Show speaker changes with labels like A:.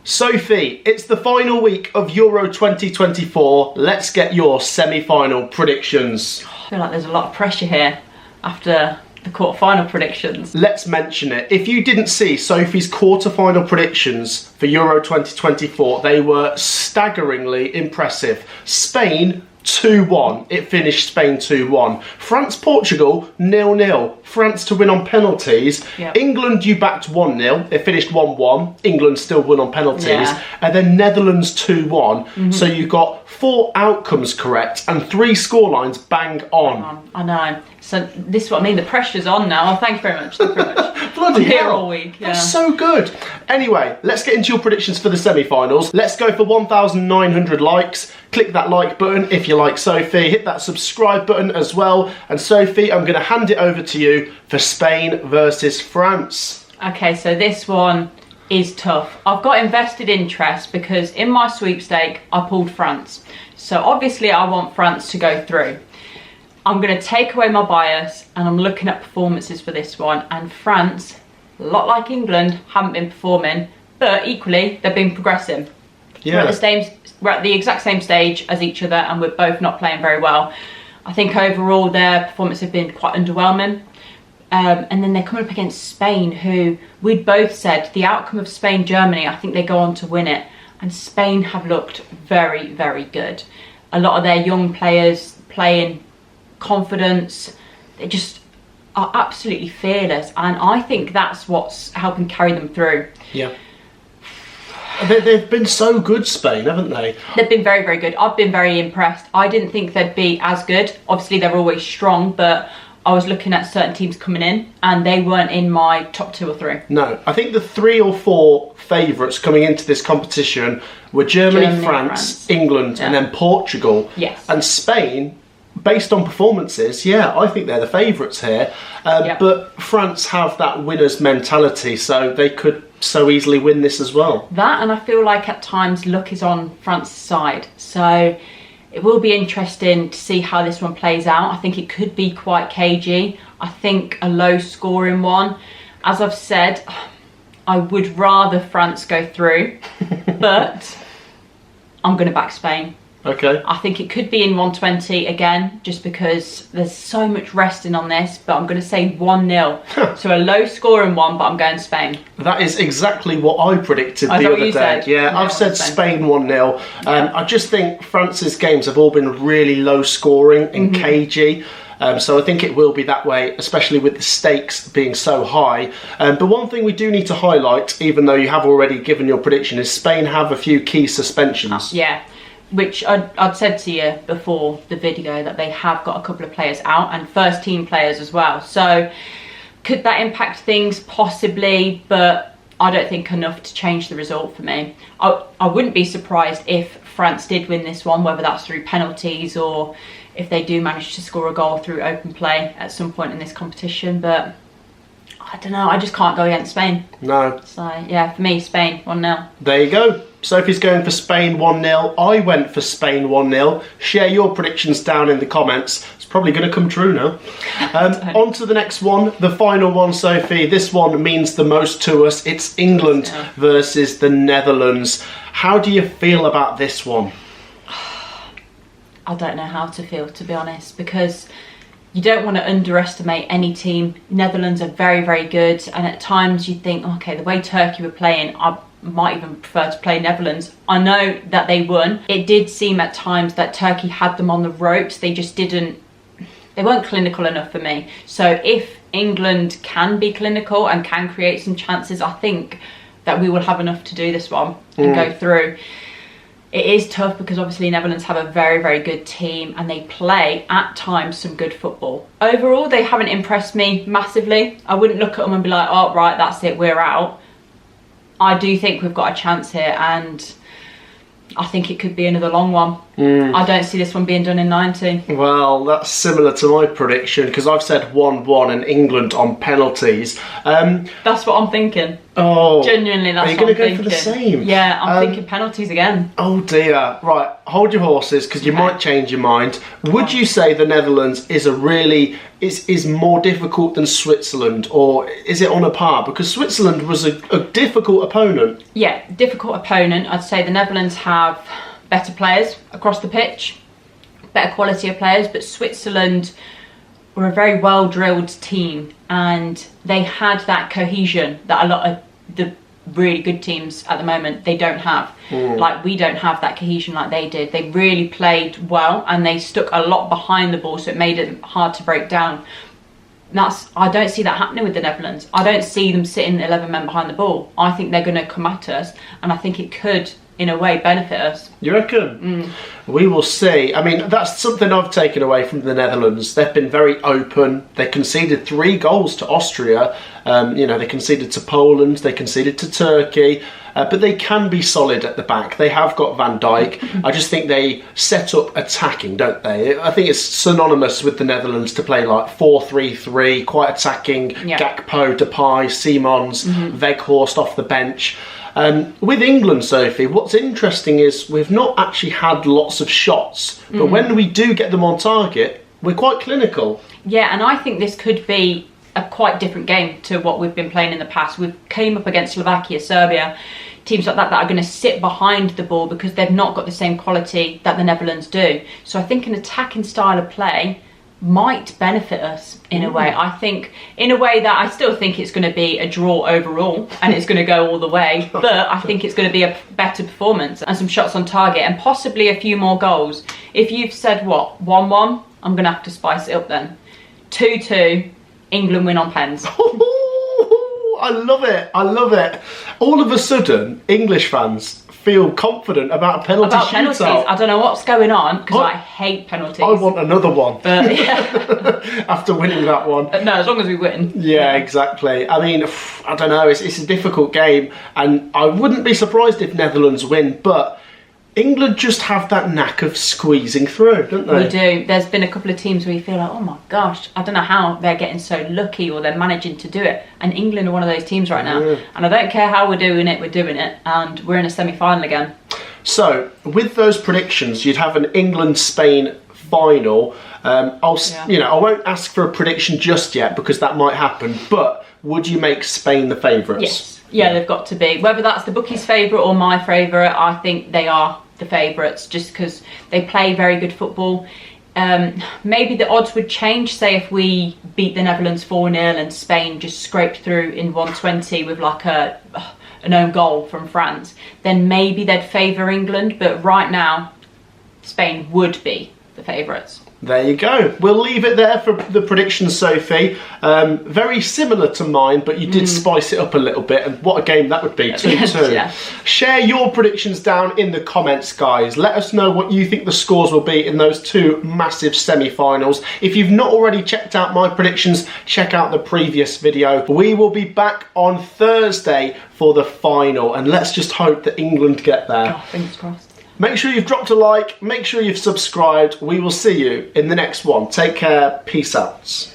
A: Sophie, it's the final week of Euro 2024. Let's get your semi-final predictions.
B: I feel like there's a lot of pressure here after the quarter-final predictions.
A: Let's mention it. If you didn't see Sophie's quarter-final predictions for Euro 2024, they were staggeringly impressive. Spain 2-1. It finished Spain 2-1. France-Portugal 0-0. France to win on penalties.
B: Yep.
A: England you backed 1-0. It finished 1-1. England still won on penalties.
B: Yeah.
A: And then Netherlands 2-1. So you got 4 outcomes correct and 3 scorelines bang on.
B: I know. So this is what I mean. The pressure's on now. Oh, thank you very much. Thank you very much.
A: Bloody
B: I'm here
A: hell.
B: all week. Yeah.
A: That's so good. Anyway, let's get into your predictions for the semi-finals. Let's go for 1,900 likes. Click that like button if you like Sophie. Hit that subscribe button as well. And Sophie, I'm going to hand it over to you for Spain versus France.
B: Okay, so this one is tough. I've got invested interest because in my sweepstake, I pulled France. So obviously I want France to go through. I'm going to take away my bias and I'm looking at performances for this one. And France, a lot like England, haven't been performing, but equally they've been progressing.
A: Yeah.
B: We're at the exact same stage as each other and we're both not playing very well. I think overall their performance have been quite underwhelming. And then they're coming up against Spain, who we'd both said the outcome of Spain-Germany, I think they go on to win it. And Spain have looked very, very good. A lot of their young players playing confidence. They just are absolutely fearless. And I think that's what's helping carry them through.
A: Yeah. They've been so good, Spain, haven't they?
B: They've been very, very good. I've been very impressed. I didn't think they'd be as good. Obviously, they're always strong, but I was looking at certain teams coming in and they weren't in my top 2 or 3.
A: No, I think the 3 or 4 favourites coming into this competition were Germany, France, England, and then Portugal.
B: Yes.
A: And Spain, based on performances, yeah, I think they're the favourites here. But France have that winner's mentality, so they could so easily win this as well.
B: That, and I feel like at times luck is on France's side. So it will be interesting to see how this one plays out. I think it could be quite cagey. I think a low scoring one. As I've said, I would rather France go through, but I'm going to back Spain.
A: Okay.
B: I think it could be in 120 again, just because there's so much resting on this, but I'm going to say 1-0. So a low scoring one, but I'm going Spain.
A: That is exactly what I predicted
B: Oh,
A: the other day.
B: Said?
A: Yeah,
B: No,
A: I've said Spain 1-0.
B: Yeah.
A: I just think France's games have all been really low scoring and cagey. So I think it will be that way, especially with the stakes being so high. But one thing we do need to highlight, even though you have already given your prediction, is Spain have a few key suspensions.
B: Yeah. Which I'd said to you before the video that they have got a couple of players out and first team players as well. So could that impact things? Possibly, but I don't think enough to change the result for me. I wouldn't be surprised if France did win this one, whether that's through penalties or if they do manage to score a goal through open play at some point in this competition. But I don't know, I just can't go against Spain.
A: No.
B: So yeah, for me, Spain 1-0.
A: There you go. Sophie's going for Spain 1-0. I went for Spain 1-0. Share your predictions down in the comments. It's probably going to come true now. On to the next one, the final one, Sophie. This one means the most to us. It's England versus the Netherlands. How do you feel about this one?
B: I don't know how to feel, to be honest, because you don't want to underestimate any team. Netherlands are very, very good, and at times you think, okay, the way Turkey were playing, I might even prefer to play Netherlands. I know that they won. It did seem at times that Turkey had them on the ropes. They just didn't, they weren't clinical enough for me. So if England can be clinical and can create some chances, I think that we will have enough to do this one and go through. It is tough because obviously Netherlands have a very, very good team and they play at times some good football. Overall, they haven't impressed me massively. I wouldn't look at them and be like, oh, right, that's it, we're out. I do think we've got a chance here and I think it could be another long one. I don't see this one being done in 90.
A: Well, that's similar to my prediction because I've said 1-1 and England on penalties.
B: That's what I'm thinking.
A: Oh,
B: genuinely, that's
A: are you
B: what I'm
A: going to go
B: thinking.
A: for the same?
B: Yeah, I'm thinking penalties again.
A: Oh dear. Right, hold your horses because you might change your mind. Would you say the Netherlands is is more difficult than Switzerland, or is it on a par? Because Switzerland was a difficult opponent.
B: Yeah, difficult opponent. I'd say the Netherlands have better players across the pitch, better quality of players, but Switzerland were a very well drilled team and they had that cohesion that a lot of the really good teams at the moment they don't have. Like, we don't have that cohesion like they did. They really played well and they stuck a lot behind the ball, so it made it hard to break down. I don't see that happening with the Netherlands. I don't see them sitting 11 men behind the ball. I think they're going to come at us, and I think it could, in a way, benefit us.
A: You reckon? We will see. I mean, that's something I've taken away from the Netherlands. They've been very open. They conceded 3 goals to Austria. They conceded to Poland. They conceded to Turkey. But they can be solid at the back. They have got Van Dijk. I just think they set up attacking, don't they? I think it's synonymous with the Netherlands to play like 4-3-3, quite attacking. Yeah. Gakpo, Depay, Simons, Weghorst off the bench. With England, Sophie, what's interesting is we've not actually had lots of shots, but when we do get them on target, we're quite clinical.
B: Yeah, and I think this could be a quite different game to what we've been playing in the past. We've came up against Slovakia, Serbia, teams like that are going to sit behind the ball because they've not got the same quality that the Netherlands do. So I think an attacking style of play might benefit us in a way. I think in a way that I still think it's going to be a draw overall and it's going to go all the way, but I think it's going to be a better performance and some shots on target and possibly a few more goals. If you've said 1-1, I'm going to have to spice it up then. 2-2, England win on pens.
A: I love it. I love it. All of a sudden, English fans feel confident about a penalty
B: penalties.
A: shootout.
B: I don't know what's going on because I hate penalties.
A: I want another one.
B: But yeah.
A: After winning that one.
B: But no, as long as we win.
A: Yeah, exactly. I mean, I don't know. It's a difficult game, and I wouldn't be surprised if Netherlands win, but England just have that knack of squeezing through, don't they?
B: We do. There's been a couple of teams where you feel like, oh my gosh, I don't know how they're getting so lucky or they're managing to do it. And England are one of those teams right now. Yeah. And I don't care how we're doing it, and we're in a semi-final again.
A: So, with those predictions, you'd have an England-Spain final. I won't ask for a prediction just yet because that might happen, but would you make Spain the favourites?
B: Yes. Yeah, they've got to be. Whether that's the bookies' favourite or my favourite, I think they are the favourites just because they play very good football. Maybe the odds would change, say if we beat the Netherlands 4-0 and Spain just scraped through in 120 with like an own goal from France, then maybe they'd favour England, but right now Spain would be the favourites.
A: There you go. We'll leave it there for the predictions, Sophie. Very similar to mine, but you did spice it up a little bit. And what a game that would be, 2-2.
B: Yeah.
A: Share your predictions down in the comments, guys. Let us know what you think the scores will be in those 2 massive semi-finals. If you've not already checked out my predictions, check out the previous video. We will be back on Thursday for the final. And let's just hope that England get there.
B: Oh, fingers crossed.
A: Make sure you've dropped a like, make sure you've subscribed. We will see you in the next one. Take care, peace out.